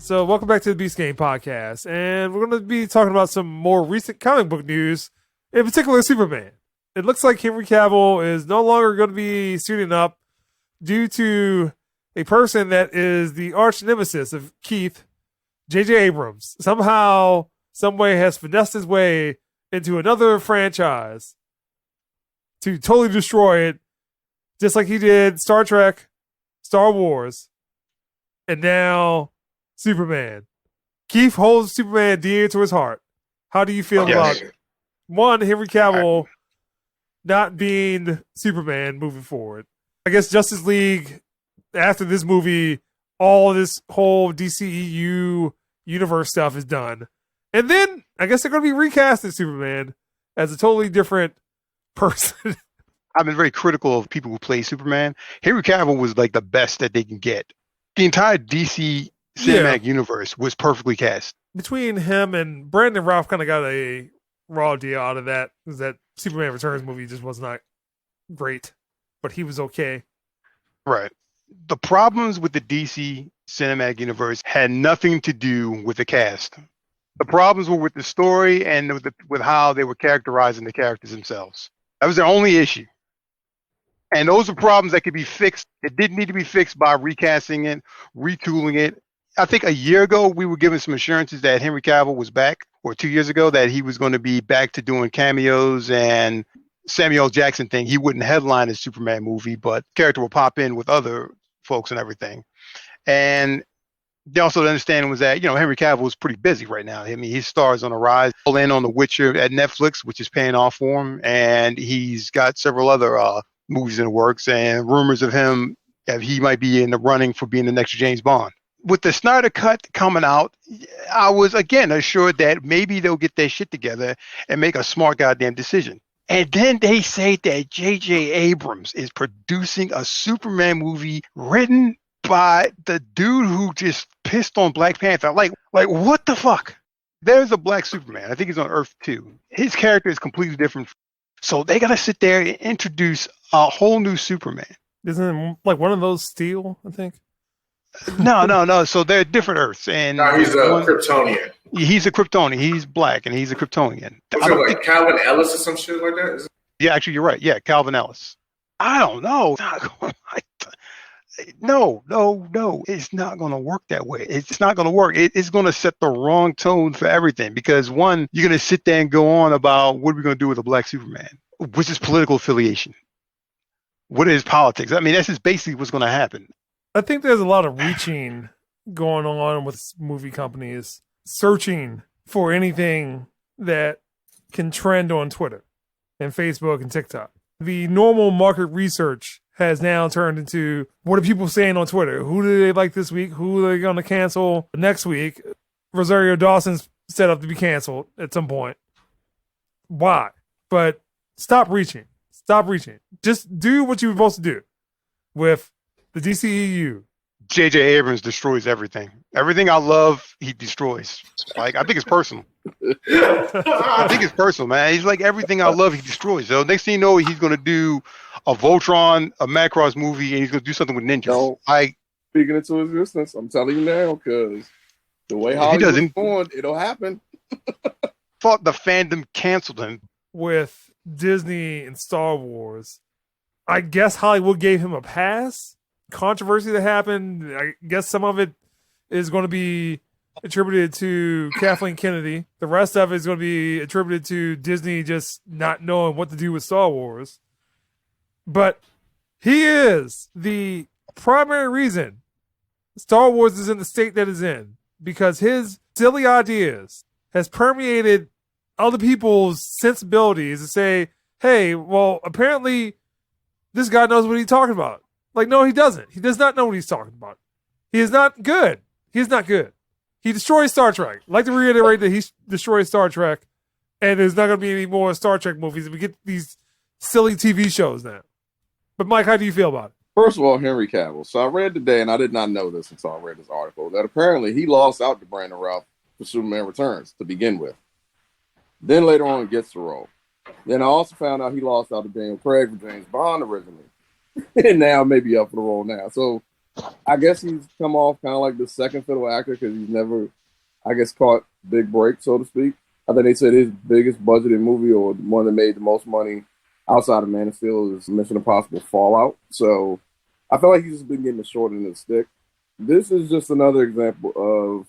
So welcome back to the Beast Game Podcast, and we're going to be talking about some more recent comic book news, in particular Superman. It looks like Henry Cavill is no longer going to be suiting up due to a person that is the arch nemesis of Keith, J.J. Abrams. Somehow, some way has finessed his way into another franchise to totally destroy it, just like he did Star Trek, Star Wars, and now Superman. Keith holds Superman dear to his heart. How do you feel about one, Henry Cavill not being Superman moving forward? I guess Justice League, after this movie, all this whole DCEU universe stuff is done. And then I guess they're going to be recasting Superman as a totally different person. I've been very critical of people who play Superman. Henry Cavill was like the best that they can get. The entire DC cinematic universe was perfectly cast. Between him and Brandon Routh kind of got a raw deal out of that, because that Superman Returns movie just was not great, but he was okay. Right. The problems with the DC cinematic universe had nothing to do with the cast. The problems were with the story and with how they were characterizing the characters themselves. That was their only issue. And those are problems that could be fixed. It didn't need to be fixed by recasting it, retooling it. I think a year ago, we were given some assurances that Henry Cavill was back, or 2 years ago, that he was going to be back to doing cameos and Samuel L. Jackson thing. He wouldn't headline his Superman movie, but character will pop in with other folks and everything. And also the understanding was that, Henry Cavill is pretty busy right now. I mean, his star is on the rise. All in on The Witcher at Netflix, which is paying off for him. And he's got several other movies in the works, and rumors of him that he might be in the running for being the next James Bond. With the Snyder Cut coming out, I was again assured that maybe they'll get their shit together and make a smart goddamn decision. And then they say that J.J. Abrams is producing a Superman movie written by the dude who just pissed on Black Panther. Like what the fuck? There's a black Superman. I think he's on Earth 2. His character is completely different. So they got to sit there and introduce a whole new Superman. Isn't it like one of those Steel, I think? No. So they're different Earths. And no, he's a Kryptonian. He's a Kryptonian. He's black, and he's a Kryptonian. Was it like Calvin Ellis or some shit like that? Yeah, actually, you're right. Yeah, Calvin Ellis. I don't know. No. It's not going to work that way. It's not going to work. It's going to set the wrong tone for everything, because one, you're going to sit there and go on about what are we going to do with a black Superman? What's his political affiliation? What is politics? I mean, that's just basically what's going to happen. I think there's a lot of reaching going on with movie companies searching for anything that can trend on Twitter and Facebook and TikTok. The normal market research has now turned into, what are people saying on Twitter? Who do they like this week? Who are they going to cancel next week? Rosario Dawson's set up to be canceled at some point. Why? But stop reaching. Just do what you're supposed to do with the DCEU. J.J. Abrams destroys everything. Everything I love, he destroys. Like, I think it's personal. I think it's personal, man. He's like, everything I love, he destroys. So next thing you know, he's going to do a Voltron, a Macross movie, and he's going to do something with ninjas. Speaking into existence, I'm telling you now, because the way Hollywood's going, it'll happen. Thought the fandom canceled him. With Disney and Star Wars, I guess Hollywood gave him a pass. Controversy that happened, I guess some of it is going to be attributed to Kathleen Kennedy. The rest of it is going to be attributed to Disney just not knowing what to do with Star Wars. But he is the primary reason Star Wars is in the state that it's in, because his silly ideas has permeated other people's sensibilities to say, hey, well, apparently this guy knows what he's talking about. Like, no, he doesn't. He does not know what he's talking about. He is not good. He is not good. He destroys Star Trek. I'd like to reiterate that he destroys Star Trek, and there's not going to be any more Star Trek movies. We get these silly TV shows now. But, Mike, how do you feel about it? First of all, Henry Cavill. So I read today, and I did not know this until I read this article, that apparently he lost out to Brandon Routh for Superman Returns to begin with. Then later on, gets the role. Then I also found out he lost out to Daniel Craig for James Bond originally. And now maybe up for the role now. So I guess he's come off kind of like the second fiddle actor because he's never, I guess, caught big break, so to speak. I think they said his biggest budgeted movie or the one that made the most money outside of Man of Steel is Mission Impossible Fallout. So I feel like he's just been getting the short end of the stick. This is just another example of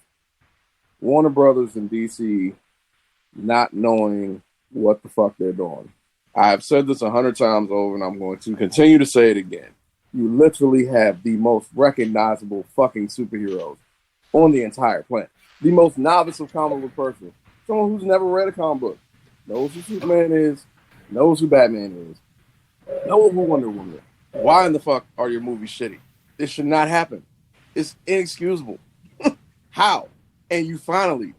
Warner Brothers and DC not knowing what the fuck they're doing. I've said this 100 times over, and I'm going to continue to say it again. You literally have the most recognizable fucking superheroes on the entire planet. The most novice of comic book person. Someone who's never read a comic book. Knows who Superman is. Knows who Batman is. Knows who Wonder Woman is. Why in the fuck are your movies shitty? This should not happen. It's inexcusable. How? And you finally,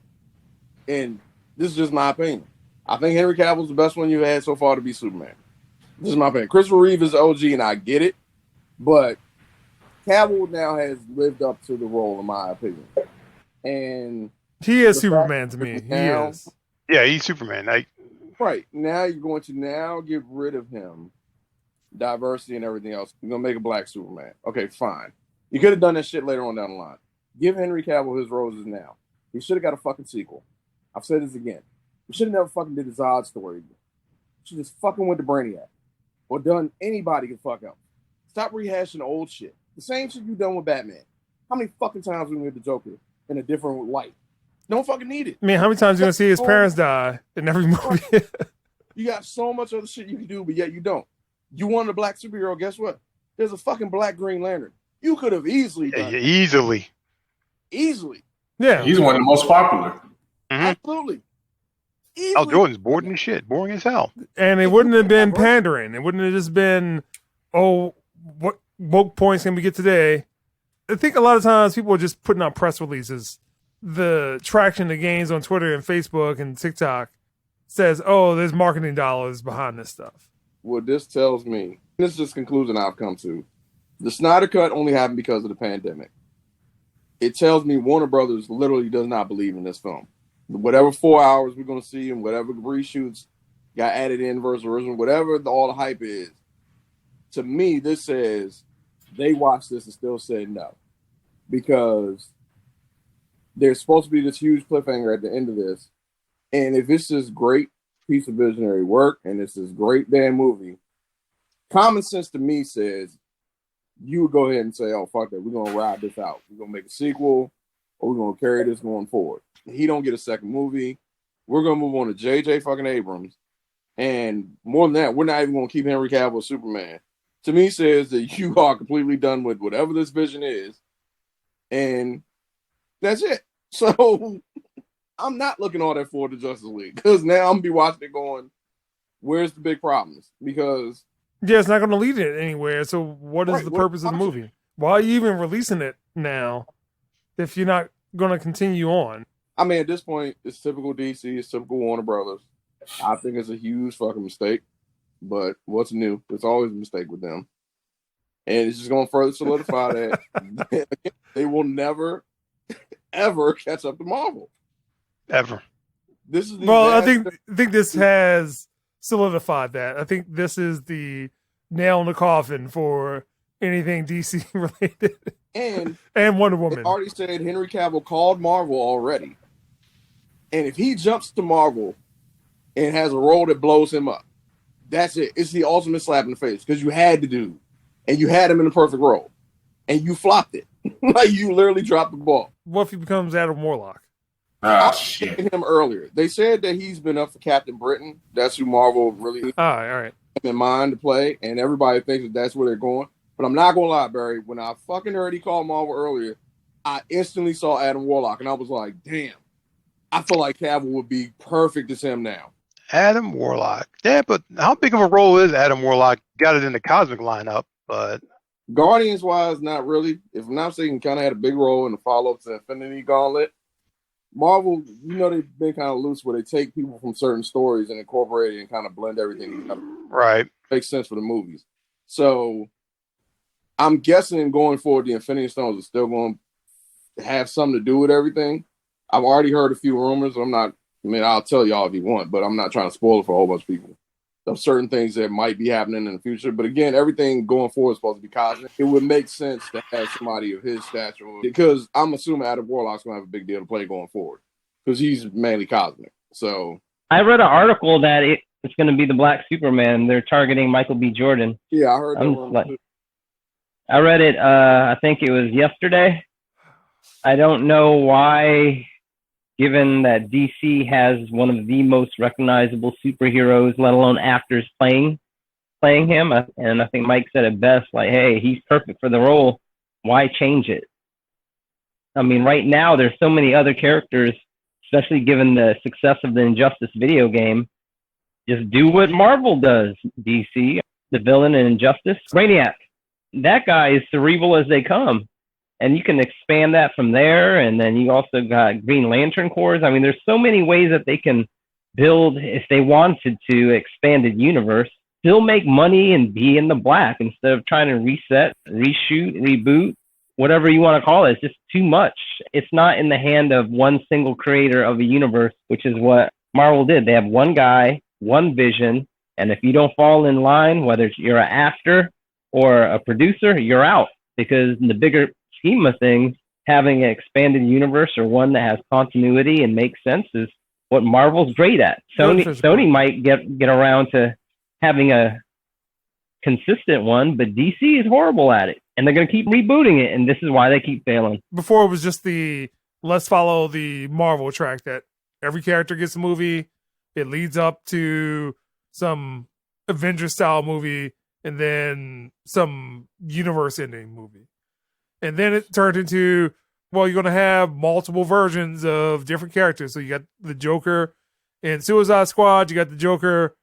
and this is just my opinion, I think Henry Cavill's the best one you had so far to be Superman. This is my opinion. Christopher Reeve is OG, and I get it, but Cavill now has lived up to the role, in my opinion. And he is Superman to me. He is. Yeah, he's Superman. Right. Now you're going to now get rid of him, diversity and everything else. You're going to make a black Superman. Okay, fine. You could have done that shit later on down the line. Give Henry Cavill his roses now. He should have got a fucking sequel. I've said this again. We should have never fucking did the Zod story again. Should just fucking went to Brainiac. Or done anybody can fuck up. Stop rehashing old shit. The same shit you done with Batman. How many fucking times we made the Joker in a different light? Don't fucking need it. I mean, how many times are you going to see his parents die in every movie? You got so much other shit you can do, but yet you don't. You wanted a black superhero, guess what? There's a fucking black Green Lantern. You could have easily done it. Easily. Yeah. He's one of the most popular. Mm-hmm. Absolutely. Al Jordan's boring as shit. Boring as hell. And it wouldn't have been pandering. It wouldn't have just been, oh, what woke points can we get today? I think a lot of times people are just putting out press releases. The traction it gains on Twitter and Facebook and TikTok says, oh, there's marketing dollars behind this stuff. What this tells me, this is just conclusion I've come to. The Snyder Cut only happened because of the pandemic. It tells me Warner Brothers literally does not believe in this film. Whatever 4 hours we're going to see and whatever reshoots got added in versus original, whatever all the hype is, to me, this says they watched this and still said no. Because there's supposed to be this huge cliffhanger at the end of this. And if it's this great piece of visionary work and it's this great damn movie, common sense to me says you would go ahead and say, oh, fuck that. We're going to ride this out. We're going to make a sequel or we're going to carry this going forward. He don't get a second movie. We're going to move on to J.J. fucking Abrams. And more than that, we're not even going to keep Henry Cavill Superman. To me, says that you are completely done with whatever this vision is. And that's it. So I'm not looking all that forward to Justice League because now I'm going to be watching it going, where's the big problems? Because yeah, it's not going to lead it anywhere. So what is the purpose of the movie? Why are you even releasing it now if you're not going to continue on? I mean, at this point, it's typical DC, it's typical Warner Brothers. I think it's a huge fucking mistake. But what's new? It's always a mistake with them. And it's just going to further solidify that they will never, ever catch up to Marvel. Ever. This is I think this has solidified that. I think this is the nail in the coffin for anything DC related. And Wonder Woman. They already said Henry Cavill called Marvel already. And if he jumps to Marvel and has a role that blows him up, that's it. It's the ultimate slap in the face because you had to do, and you had him in the perfect role, and you flopped it. Like you literally dropped the ball. What if he becomes Adam Warlock? Ah, I shit. was him earlier. They said that he's been up for Captain Britain. That's who Marvel really All right. have in mind to play, and everybody thinks that that's where they're going. But I'm not gonna lie, Barry. When I fucking heard he called Marvel earlier, I instantly saw Adam Warlock, and I was like, damn. I feel like Cavill would be perfect as him now. Adam Warlock. Yeah, but how big of a role is Adam Warlock? Got it in the cosmic lineup, but Guardians wise, not really. If I'm not mistaken, kind of had a big role in the follow-up to Infinity Gauntlet. Marvel, you know, they've been kind of loose where they take people from certain stories and incorporate it and kind of blend everything together. right. Makes sense for the movies. So I'm guessing going forward, the Infinity Stones are still going to have something to do with everything. I've already heard a few rumors. I'll tell y'all if you want, but I'm not trying to spoil it for a whole bunch of people. of certain things that might be happening in the future. But again, everything going forward is supposed to be cosmic. It would make sense to have somebody of his stature, because I'm assuming Adam Warlock's going to have a big deal to play going forward because he's mainly cosmic. So I read an article that it's going to be the Black Superman. They're targeting Michael B. Jordan. yeah, I heard that. I read it, I think it was yesterday. I don't know why, given that DC has one of the most recognizable superheroes, let alone actors playing him. And I think Mike said it best, like, hey, he's perfect for the role. Why change it? I mean, right now, there's so many other characters, especially given the success of the Injustice video game. Just do what Marvel does, DC. The villain in Injustice, Brainiac. That guy is cerebral as they come. And you can expand that from there. And then you also got Green Lantern Corps. I mean, there's so many ways that they can build, if they wanted to, expanded universe, still make money and be in the black instead of trying to reset, reshoot, reboot, whatever you want to call it. It's just too much. It's not in the hand of one single creator of a universe, which is what Marvel did. They have one guy, one vision. And if you don't fall in line, whether you're an actor or a producer, you're out, because in the bigger scheme of things, having an expanded universe or one that has continuity and makes sense is what Marvel's great at. Sony might get around to having a consistent one, but DC is horrible at it, and they're going to keep rebooting it, and this is why they keep failing. Before it was just let's follow the Marvel track that every character gets a movie, it leads up to some Avengers style movie, and then some universe-ending movie. And then it turned into, well, you're going to have multiple versions of different characters. So you got the Joker in Suicide Squad, you got the Joker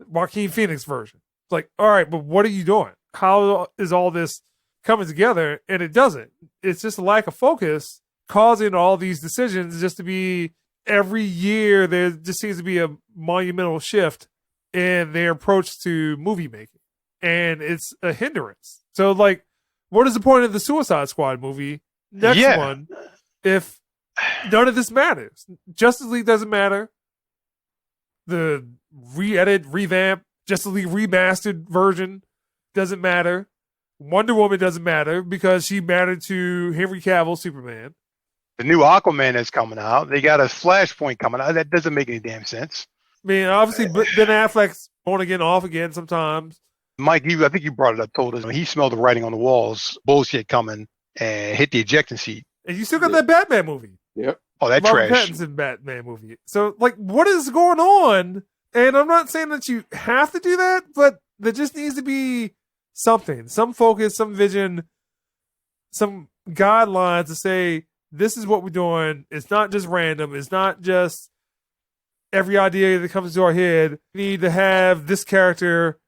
Joaquin Phoenix version. It's like, all right, but what are you doing? How is all this coming together? And it doesn't. It's just a lack of focus causing all these decisions just to be, every year there just seems to be a monumental shift in their approach to movie making. And it's a hindrance. So, like, what is the point of the Suicide Squad movie? Next one, if none of this matters. Justice League doesn't matter. The re-edit, revamp, Justice League remastered version doesn't matter. Wonder Woman doesn't matter because she mattered to Henry Cavill, Superman. The new Aquaman is coming out. They got a Flashpoint coming out. That doesn't make any damn sense. I mean, obviously, Ben Affleck's on again, off again sometimes. Mike, I think you brought it up, told us he smelled the writing on the walls, bullshit coming, and hit the ejecting seat. And you still got that Batman movie. Yep. Oh, that Robert trash. Pattinson Batman movie. So, like, what is going on? And I'm not saying that you have to do that, but there just needs to be something, some focus, some vision, some guidelines to say, this is what we're doing. It's not just random. It's not just every idea that comes to our head. We need to have this character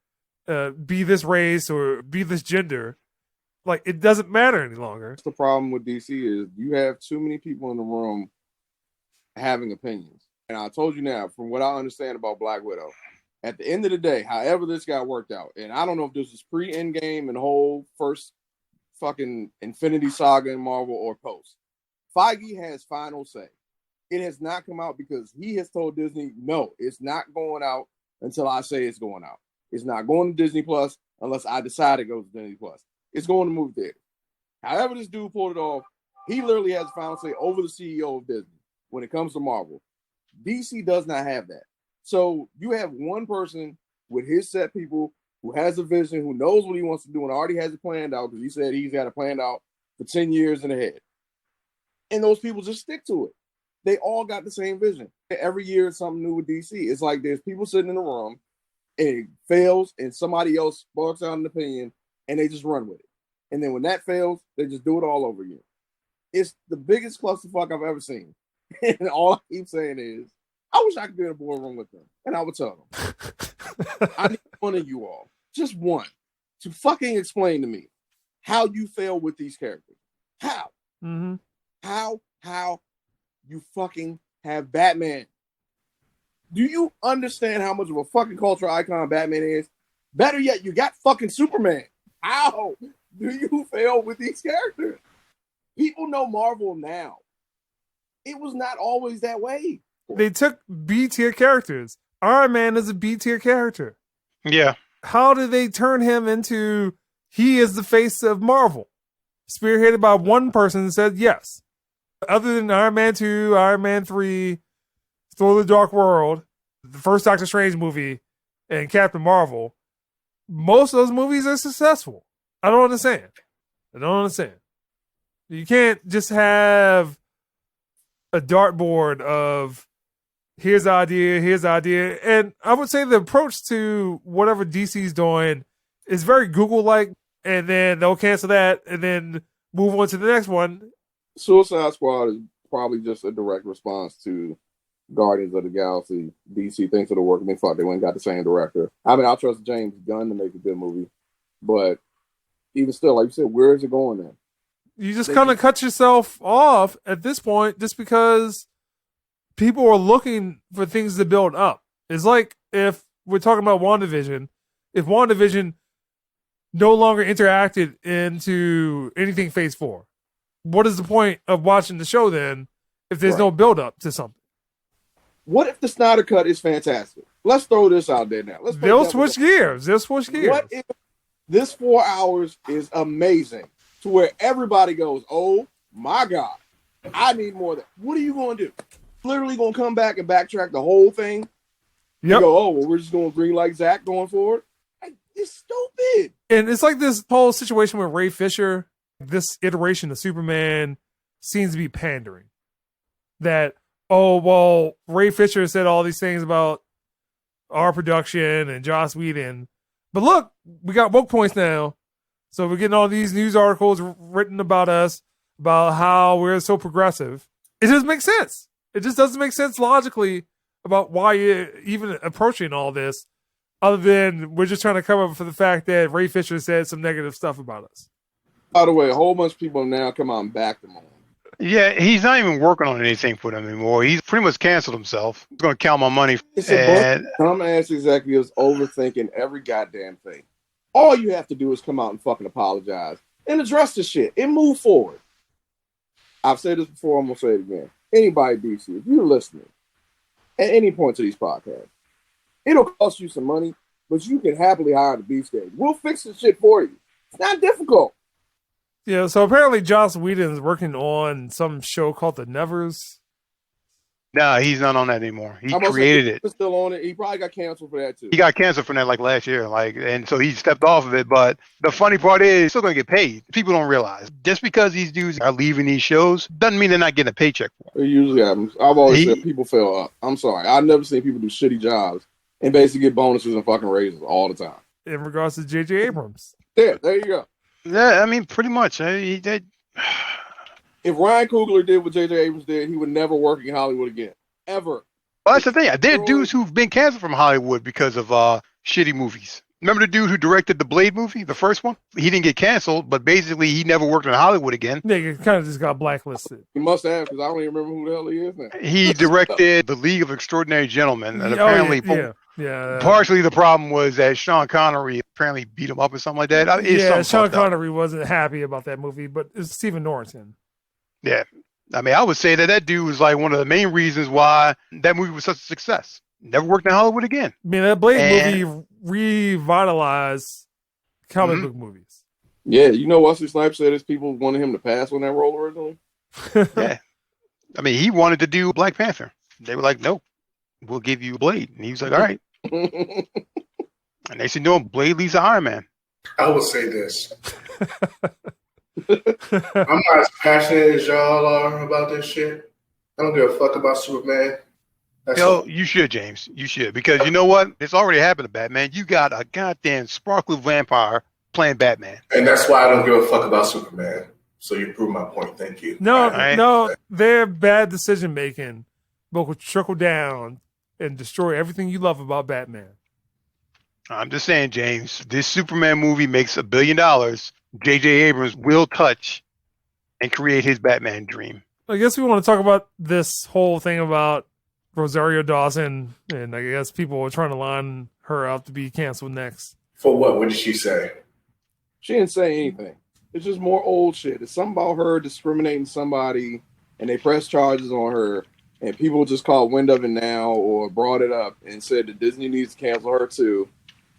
be this race or be this gender. Like, it doesn't matter any longer. The problem with DC is you have too many people in the room having opinions. And I told you now, from what I understand about Black Widow, at the end of the day, however this got worked out, and I don't know if this was pre-Endgame and whole first fucking Infinity Saga in Marvel or post, Feige has final say. It has not come out because he has told Disney, no, it's not going out until I say it's going out. It's not going to Disney Plus unless I decide it goes to Disney Plus. It's going to movie theater. However this dude pulled it off, he literally has final say over the CEO of Disney when it comes to Marvel. DC does not have that. So you have one person with his set people who has a vision, who knows what he wants to do and already has it planned out, because he said he's got it planned out for 10 years in ahead. And those people just stick to it. They all got the same vision. Every year it's something new with DC. It's like there's people sitting in a room and it fails and somebody else sparks out an opinion and they just run with it. And then when that fails, they just do it all over again. It's the biggest clusterfuck I've ever seen. And all I keep saying is, I wish I could be in a boardroom with them. And I would tell them, I need one of you all, just one, to fucking explain to me how you fail with these characters. How? Mm-hmm. How you fucking have Batman? Do you understand how much of a fucking cultural icon Batman is? Better yet, you got fucking Superman. How do you fail with these characters? People know Marvel now. It was not always that way. They took B-tier characters. Iron Man is a B-tier character. Yeah. How did they turn him into he is the face of Marvel? Spearheaded by one person that said yes. Other than Iron Man 2, Iron Man 3, Thor the Dark World, the first Doctor Strange movie, and Captain Marvel, most of those movies are successful. I don't understand. You can't just have a dartboard of here's the idea. And I would say the approach to whatever DC's doing is very Google-like, and then they'll cancel that and then move on to the next one. Suicide Squad is probably just a direct response to Guardians of the Galaxy. DC thinks it'll work. I mean, fuck, they went and got the same director. I mean, I'll trust James Gunn to make a good movie, but even still, like you said, where is it going then? You just kind of cut yourself off at this point just because people are looking for things to build up. It's like if we're talking about WandaVision, if WandaVision no longer interacted into anything Phase 4, what is the point of watching the show then if there's no build up to something? What if the Snyder Cut is fantastic? Let's throw this out there now. They'll switch gears. What if this 4 hours is amazing to where everybody goes, oh my God, I need more of that. What are you going to do? Literally going to come back and backtrack the whole thing? Yep. You go, oh, well, we're just going to green like Zach going forward? It's stupid. And it's like this whole situation with Ray Fisher, this iteration of Superman seems to be pandering. That, oh, well, Ray Fisher said all these things about our production and Joss Whedon. But look, we got woke points now. So we're getting all these news articles written about us, about how we're so progressive. It doesn't make sense. It just doesn't make sense logically about why you're even approaching all this, other than we're just trying to cover for the fact that Ray Fisher said some negative stuff about us. By the way, a whole bunch of people now come out and back them on. Yeah, he's not even working on anything for them anymore. He's pretty much canceled himself. He's going to count my money. It's a bunch of dumbass executives overthinking every goddamn thing. All you have to do is come out and fucking apologize and address the shit and move forward. I've said this before, I'm going to say it again. Anybody DC, if you're listening at any point to these podcasts, it'll cost you some money, but you can happily hire the beefsteak. We'll fix the shit for you. It's not difficult. Yeah, so apparently Joss Whedon is working on some show called The Nevers. Nah, he's not on that anymore. He created it. He's still on it. He probably got canceled for that too. He got canceled from that like last year, and so he stepped off of it. But the funny part is, he's still gonna get paid. People don't realize just because these dudes are leaving these shows doesn't mean they're not getting a paycheck for it. It usually happens. I've always said people fail up. I'm sorry, I've never seen people do shitty jobs and basically get bonuses and fucking raises all the time. In regards to J.J. Abrams. There you go. Yeah, I mean, pretty much. He did. If Ryan Coogler did what J.J. Abrams did, he would never work in Hollywood again. Ever. Well, that's the thing. There are dudes who've been canceled from Hollywood because of shitty movies. Remember the dude who directed the Blade movie, the first one? He didn't get canceled, but basically he never worked in Hollywood again. Nigga kind of just got blacklisted. He must have, because I don't even remember who the hell he is now. He directed The League of Extraordinary Gentlemen, and apparently, partially the problem was that Sean Connery apparently beat him up or something like that. Sean Connery wasn't happy about that movie, but it's Stephen Norton. Yeah. I mean, I would say that dude was like one of the main reasons why that movie was such a success. Never worked in Hollywood again. I mean, that Blade movie revitalized comic book movies. Yeah, you know Wesley Snipes said his people wanted him to pass on that role originally? Yeah. I mean, he wanted to do Black Panther. They were like, nope, we'll give you Blade. And he was like, all right. And they said, no, Blade leads to Iron Man. I will say this. I'm not as passionate as y'all are about this shit. I don't give a fuck about Superman. You should, James. You should. Because you know what? It's already happened to Batman. You got a goddamn sparkly vampire playing Batman. And that's why I don't give a fuck about Superman. So you proved my point. Thank you. No, their bad decision making will trickle down and destroy everything you love about Batman. I'm just saying, James, this Superman movie makes $1 billion. J.J. Abrams will touch and create his Batman dream. I guess we want to talk about this whole thing about Rosario Dawson, and I guess people are trying to line her up to be canceled next. For what? What did she say? She didn't say anything. It's just more old shit. It's something about her discriminating somebody, and they press charges on her, and people just caught wind of it now or brought it up and said that Disney needs to cancel her too.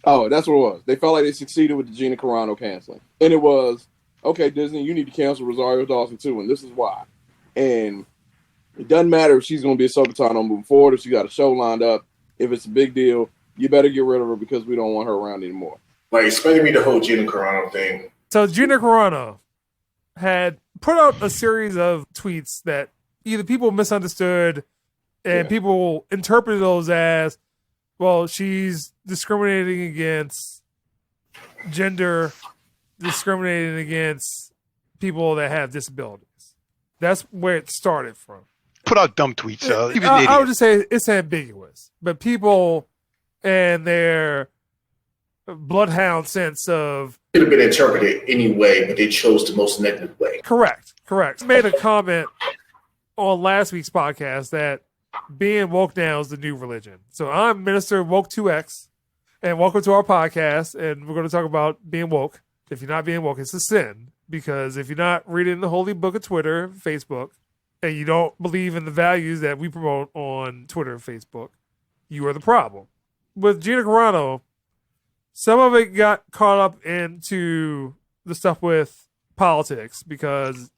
Oh, that's what it was. They felt like they succeeded with the Gina Carano canceling. And it was, okay, Disney, you need to cancel Rosario Dawson too, and this is why. And it doesn't matter if she's going to be a Ahsoka Tano moving forward, if she got a show lined up, if it's a big deal, you better get rid of her because we don't want her around anymore. Like, explain to me the whole Gina Carano thing. So Gina Carano had put out a series of tweets that either people misunderstood and people interpreted those as, well, she's discriminating against gender, discriminating against people that have disabilities. That's where it started from. Put out dumb tweets. So he was an I idiot. would just say it's ambiguous, but people and their bloodhound sense of Could have been interpreted any way, but they chose the most negative way. correct. Made a comment on last week's podcast that being woke now is the new religion. So I'm Minister Woke 2X, and welcome to our podcast. And we're going to talk about being woke. If you're not being woke, it's a sin, because if you're not reading the holy book of Twitter, Facebook, and you don't believe in the values that we promote on Twitter and Facebook, you are the problem. With Gina Carano, some of it got caught up into the stuff with politics because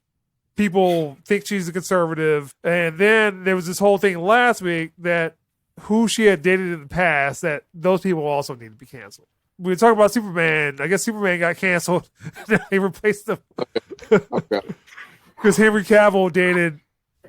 people think she's a conservative. And then there was this whole thing last week that who she had dated in the past, that those people also need to be canceled. We were talking about Superman. I guess Superman got canceled. They replaced him. Because Henry Cavill dated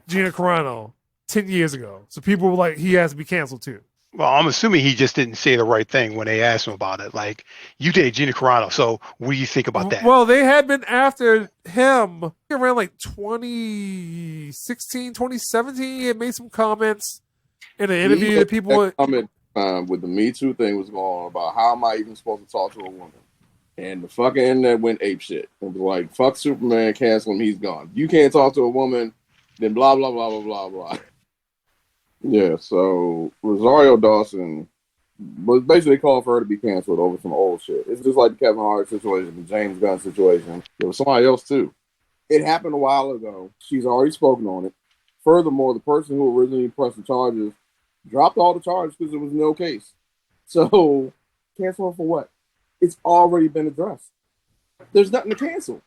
Gina Carano 10 years ago. So people were like, he has to be canceled too. Well, I'm assuming he just didn't say the right thing when they asked him about it. Like, you did Gina Carano, so what do you think about that? Well, they had been after him around like 2016, 2017. He had made some comments in an interview that people would... Comment with the Me Too thing was going on about how am I even supposed to talk to a woman? And the fucking internet went ape shit. It was like, fuck Superman, cancel him, he's gone. You can't talk to a woman, then blah, blah, blah, blah, blah, blah. Yeah, so Rosario Dawson was basically called for her to be canceled over some old shit. It's just like the Kevin Hart situation, the James Gunn situation. There was somebody else too. It happened a while ago. She's already spoken on it. Furthermore, the person who originally pressed the charges dropped all the charges because it was no case. So, cancel her for what? It's already been addressed. There's nothing to cancel.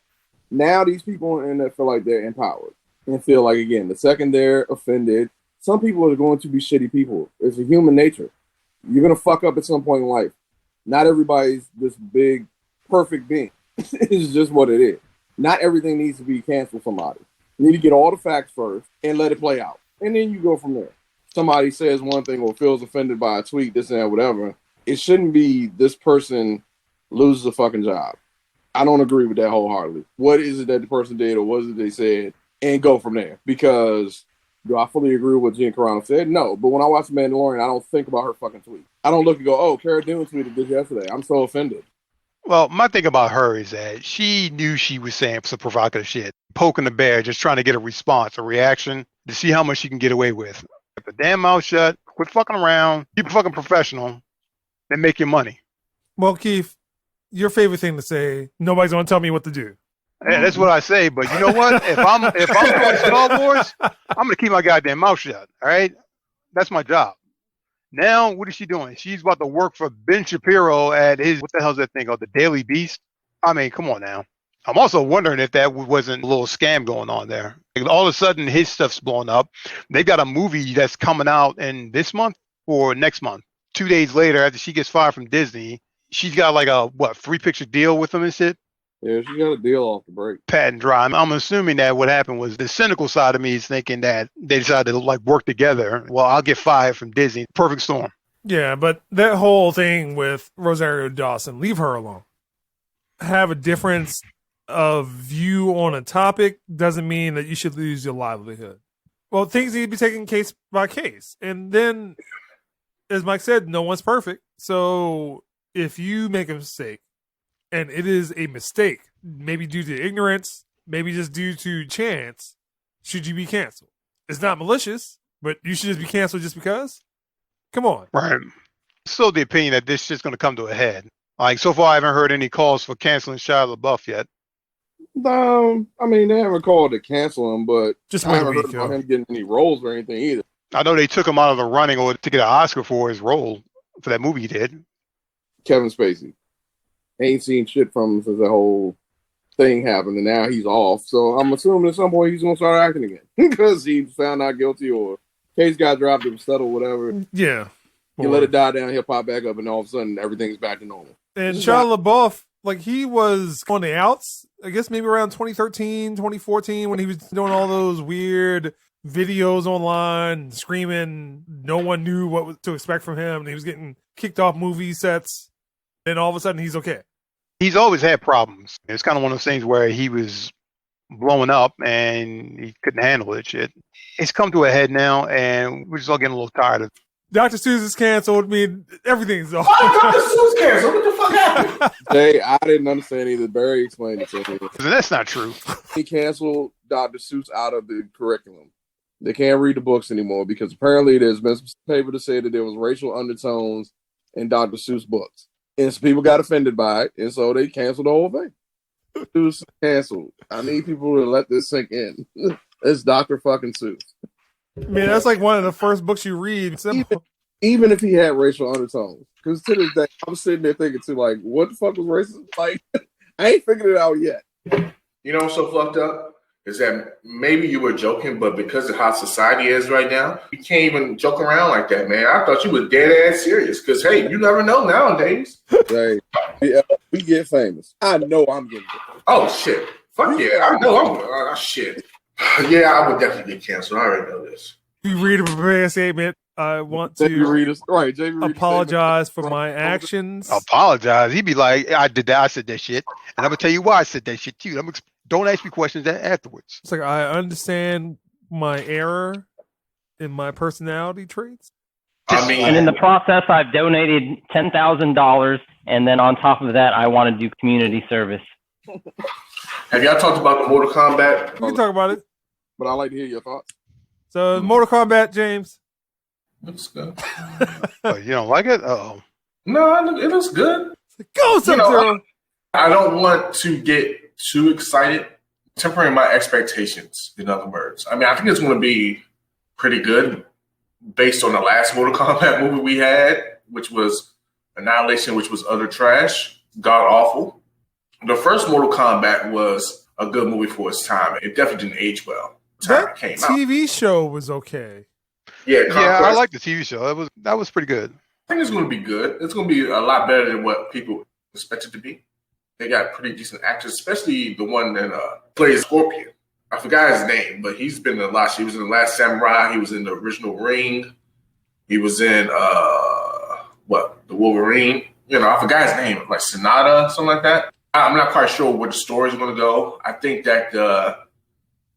Now these people on the internet feel like they're empowered and feel like, again, the second they're offended, some people are going to be shitty people. It's a human nature. You're going to fuck up at some point in life. Not everybody's this big, perfect being. It's just what it is. Not everything needs to be canceled somebody. You need to get all the facts first and let it play out. And then you go from there. Somebody says one thing or feels offended by a tweet, this and that, whatever. It shouldn't be this person loses a fucking job. I don't agree with that wholeheartedly. What is it that the person did or what is it they said? And go from there. Because... do I fully agree with what Gina Carano said? No. But when I watch Mandalorian, I don't think about her fucking tweet. I don't look and go, oh, Cara Dune tweeted this yesterday. I'm so offended. Well, my thing about her is that she knew she was saying some provocative shit, poking the bear, just trying to get a response, a reaction, to see how much she can get away with. Get the damn mouth shut, quit fucking around, keep fucking professional, and make your money. Well, Keith, your favorite thing to say, nobody's going to tell me what to do. Yeah, that's what I say, but you know what? If I'm doing Star Wars, I'm gonna keep my goddamn mouth shut. All right, that's my job. Now, what is she doing? She's about to work for Ben Shapiro at his, what the hell's that thing called, the Daily Beast? I mean, come on now. I'm also wondering if that wasn't a little scam going on there. Like, all of a sudden, his stuff's blowing up. They've got a movie that's coming out in this month or next month. 2 days later, after she gets fired from Disney, she's got like a 3-picture deal with them and shit. Yeah, she got a deal off the break. Pat and dry. I'm assuming that what happened was the cynical side of me is thinking that they decided to like work together. Well, I'll get fired from Disney. Perfect storm. Yeah, but that whole thing with Rosario Dawson, leave her alone. Have a difference of view on a topic doesn't mean that you should lose your livelihood. Well, things need to be taken case by case. And then, as Mike said, no one's perfect. So if you make a mistake, and it is a mistake, maybe due to ignorance, maybe just due to chance, should you be canceled? It's not malicious, but you should just be canceled just because? Come on. Right. Still the opinion that this shit's going to come to a head. Like, so far I haven't heard any calls for canceling Shia LaBeouf yet. I mean, they haven't called to cancel him, but just I haven't heard about him getting any roles or anything either. I know they took him out of the running or to get an Oscar for his role for that movie he did. Kevin Spacey. Ain't seen shit from him since the whole thing happened, and now he's off. So I'm assuming at some point he's gonna start acting again because he found not guilty or case got dropped or settled, whatever. Yeah. You let it die down, he'll pop back up, and all of a sudden everything's back to normal. And Shia LaBeouf, like, he was on the outs, I guess maybe around 2013, 2014, when he was doing all those weird videos online, screaming. No one knew what to expect from him, and he was getting kicked off movie sets. Then all of a sudden, he's okay. He's always had problems. It's kind of one of those things where he was blowing up and he couldn't handle it. Shit. It's come to a head now, and we're just all getting a little tired of it. Dr. Seuss is canceled. I mean, everything's off. Why Dr. Seuss canceled? What the fuck happened? Jay, I didn't understand either. Barry explained it to me. That's not true. He canceled Dr. Seuss out of the curriculum. They can't read the books anymore because apparently there's been some paper to say that there was racial undertones in Dr. Seuss books. And some people got offended by it, and so they canceled the whole thing. Seuss canceled. I need people to let this sink in. It's Dr. fucking Seuss. I mean, that's like one of the first books you read. Even if he had racial undertones. Because to this day, I'm sitting there thinking too, like, what the fuck was racist? Like, I ain't figured it out yet. You know what's so fucked up? Is that maybe you were joking, but because of how society is right now, you can't even joke around like that, man. I thought you was dead ass serious. Because, hey, you never know nowadays. Hey, we get famous. I know I'm getting famous. Oh, shit. Fuck yeah. I know I'm shit. Yeah, I would definitely get canceled. I already know this. You read a prepared statement. I want to apologize for my actions. Apologize? He'd be like, I did that. I said that shit. And I'm going to tell you why I said that shit too. Don't ask me questions afterwards. It's like, I understand my error in my personality traits. I mean, and in the process, I've donated $10,000. And then on top of that, I want to do community service. Have y'all talked about the Mortal Kombat? We can talk about it. But I'd like to hear your thoughts. So, Mortal Kombat, James. Looks good. Oh, you don't like it? Uh-oh. No, it looks good. Go, Sub-Zero! I don't want to get too excited. Tempering my expectations, in other words. I mean, I think it's going to be pretty good based on the last Mortal Kombat movie we had, which was Annihilation, which was utter trash, god awful. The first Mortal Kombat was a good movie for its time. It definitely didn't age well. That TV show was okay. Yeah, I like the TV show. That was pretty good. I think it's going to be good. It's going to be a lot better than what people expect it to be. They got pretty decent actors, especially the one that plays Scorpion. I forgot his name, but he's been in a lot. He was in The Last Samurai. He was in the original Ring. He was in The Wolverine. I forgot his name, like Sonata, something like that. I'm not quite sure where the story's going to go. I think that the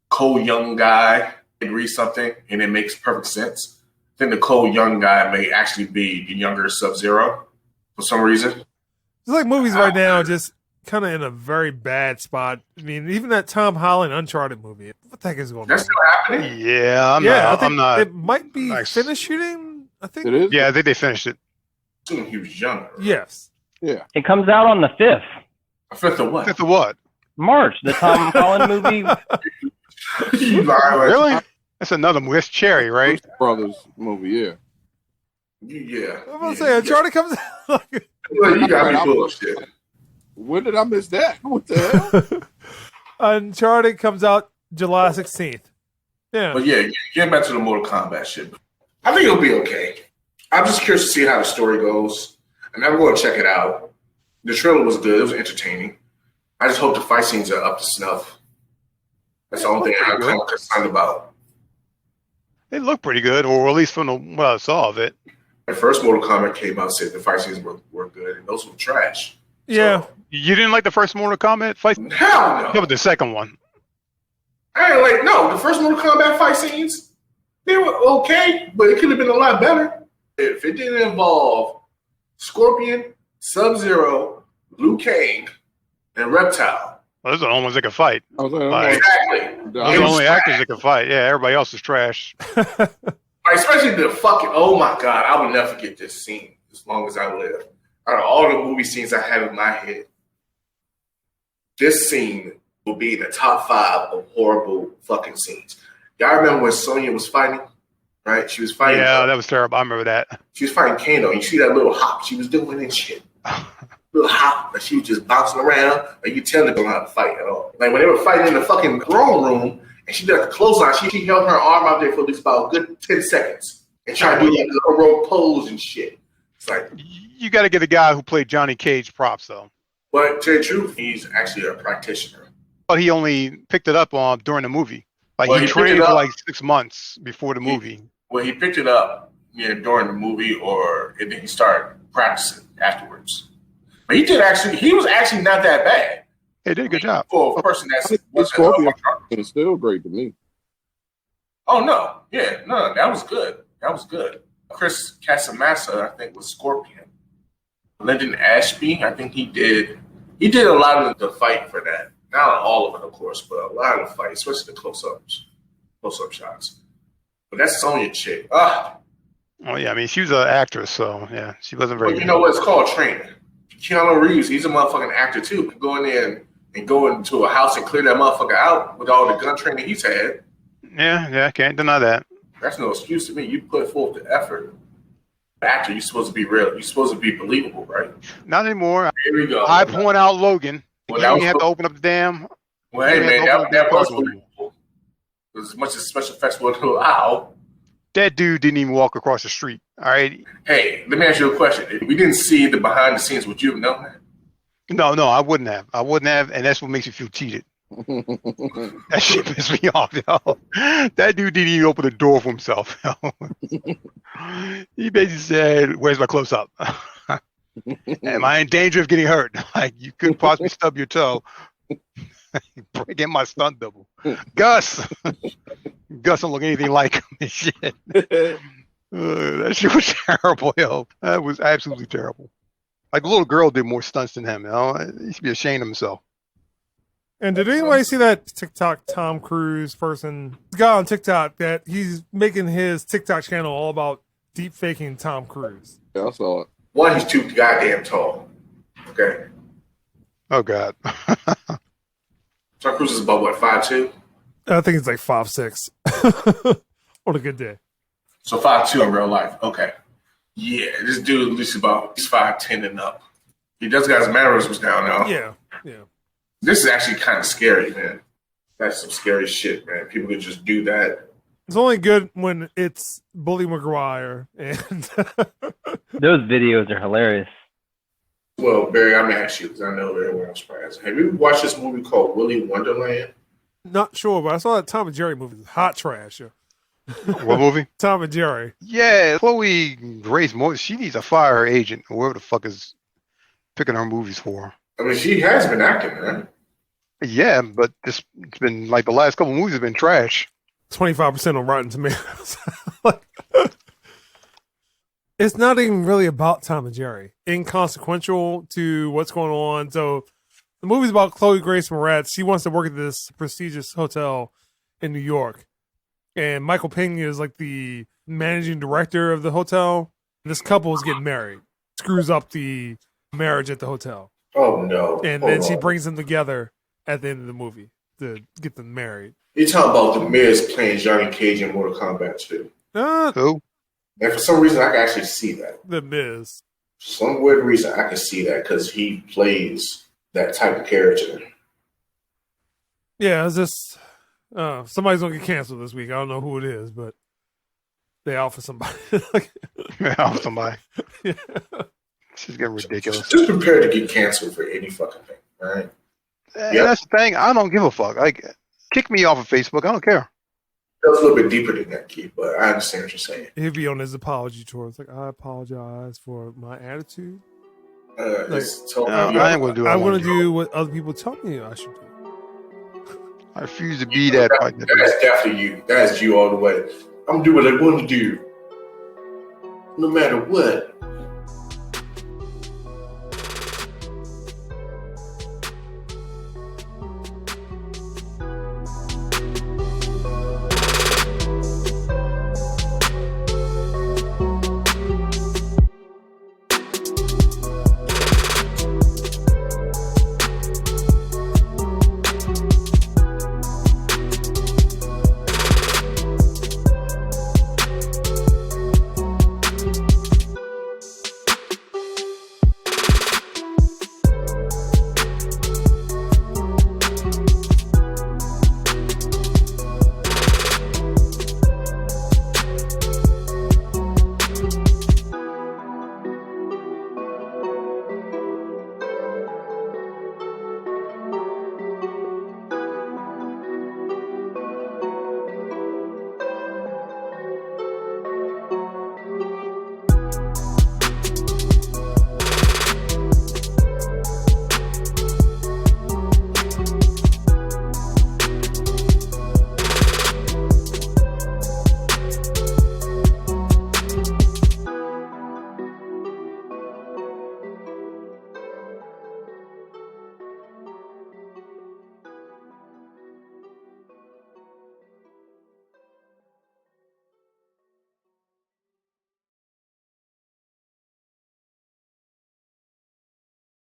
Cole Young guy read something, and it makes perfect sense. I think the Cole Young guy may actually be the younger Sub-Zero for some reason. It's like movies right now just kind of in a very bad spot. I mean, even that Tom Holland Uncharted movie. What the heck is going on? That's still happening? Yeah, I'm not. It might be finished shooting, I think. It is? Yeah, I think they finished it. Assuming he was younger. Yes. Yeah. It comes out on the 5th. A fifth of what? Fifth of what? March, the Tom Holland movie. Really? That's another movie. That's Cherry, right? Brothers movie, yeah. Yeah. I'm going to say, Uncharted comes out. Well, you got me bullshit. When did I miss that? What the hell? Uncharted comes out July 16th. Yeah. But yeah, getting back to the Mortal Kombat shit. I think it'll be okay. I'm just curious to see how the story goes. And I'm going to check it out. The trailer was good. It was entertaining. I just hope the fight scenes are up to snuff. That's the only thing I'm kind of concerned about. They look pretty good, or at least from what I saw of it. The first Mortal Kombat came out, said the fight scenes were good, and those were trash. Yeah. So, You didn't like the first Mortal Kombat fight? hell no. How about the second one? The first Mortal Kombat fight scenes, they were okay, but it could have been a lot better. If it didn't involve Scorpion, Sub-Zero, Liu Kang, and Reptile. Well, those are the only ones that can fight. Exactly. Those are the only actors that can fight. Yeah, everybody else is trash. Especially the fucking, oh my God, I will never forget this scene as long as I live. Out of all the movie scenes I have in my head, this scene will be in the top 5 of horrible fucking scenes. Y'all remember when Sonya was fighting? Right? She was fighting. Yeah, that was terrible. I remember that. She was fighting Kano. You see that little hop she was doing and shit. little hot, like she was just bouncing around. Like you tell her don't know how to fight at all. Like when they were fighting in the fucking throne room, and she did a clothesline, she held her arm out there for at least about a good 10 seconds and tried to do like a heroic pose and shit. It's like you got to get a guy who played Johnny Cage props though. But to tell you the truth, he's actually a practitioner. But he only picked it up on during the movie. Like Well, he he trained picked it for up. like 6 months before the movie. Well, he picked it up during the movie, and then he started practicing afterwards. But he was actually not that bad. He did a good job. For a person that's Scorpion is still great to me. Oh no, yeah, no, that was good. That was good. Chris Casamassa, I think, was Scorpion. Lyndon Ashby, I think he did a lot of the fight for that. Not all of it, of course, but a lot of the fight, especially the close-up shots. But that's Sonya chick. Oh yeah, I mean she was an actress, so yeah, she wasn't very. But you know what? It's called training. Keanu Reeves, he's a motherfucking actor too. Go in there and go into a house and clear that motherfucker out with all the gun training he's had. Yeah, can't deny that. That's no excuse to me. You put forth the effort. Actor, you're supposed to be real. You're supposed to be believable, right? Not anymore. Here we go. I point out Logan. Well, you have to open up the damn. Well, hey man, that was believable. As much as special effects would allow. That dude didn't even walk across the street. All right. Hey, let me ask you a question. If we didn't see the behind the scenes, would you have known that? No, I wouldn't have. And that's what makes you feel cheated. That shit pissed me off, yo. That dude didn't even open the door for himself. He basically said, "Where's my close up? Am I in danger of getting hurt? Like you couldn't possibly stub your toe, breaking my stunt double." Gus don't look anything like him and shit. That shit was terrible, yo. That was absolutely terrible. Like the little girl did more stunts than him, you know. He should be ashamed of himself. And did anybody see that TikTok Tom Cruise person? The guy on TikTok that he's making his TikTok channel all about deep faking Tom Cruise. Yeah, I saw it. One, he's too goddamn tall. Okay. Oh God. Tom Cruise is about what, 5'2"? I think it's like 5'6". On a good day. So 5'2" in real life. Okay. Yeah, this dude at least he's 5'10" and up. He does got his mannerisms down now. Yeah. This is actually kind of scary, man. That's some scary shit, man. People could just do that. It's only good when it's Bully McGuire. And those videos are hilarious. Well, Barry, I'm going to ask you because I know everyone else has. Have you watched this movie called Willy Wonderland? Not sure, but I saw that Tom and Jerry movie. Hot trash. What movie? Tom and Jerry. Yeah, Chloe Grace Moretz, she needs to fire her agent, whoever the fuck is picking her movies for her. I mean, she has been acting, man. Yeah, but it's been like the last couple movies have been trash. 25% on Rotten Tomatoes. It's not even really about Tom and Jerry. Inconsequential to what's going on. So the movie's about Chloe Grace Moretz. She wants to work at this prestigious hotel in New York. And Michael Pena is like the managing director of the hotel. This couple is getting married. Screws up the marriage at the hotel. Oh, no. And then she brings them together at the end of the movie to get them married. You're talking about The Miz playing Johnny Cage in Mortal Kombat 2. Who? And for some reason, I can actually see that. The Miz. For some weird reason, I can see that because he plays that type of character. Yeah, it's just somebody's going to get canceled this week. I don't know who it is, but they out for somebody. Out for somebody. Yeah. This is getting ridiculous. Just prepare to get canceled for any fucking thing, all right? Yeah, that's the thing. I don't give a fuck. Like, kick me off of Facebook. I don't care. That was a little bit deeper than that, Keith, but I understand what you're saying. He'll be on his apology tour. It's like, I apologize for my attitude. It's totally I ain't going to do it. I want to do what other people tell me I should do. I refuse to be that. That's definitely you. That's you all the way. I'm going to do what I want to do. No matter what.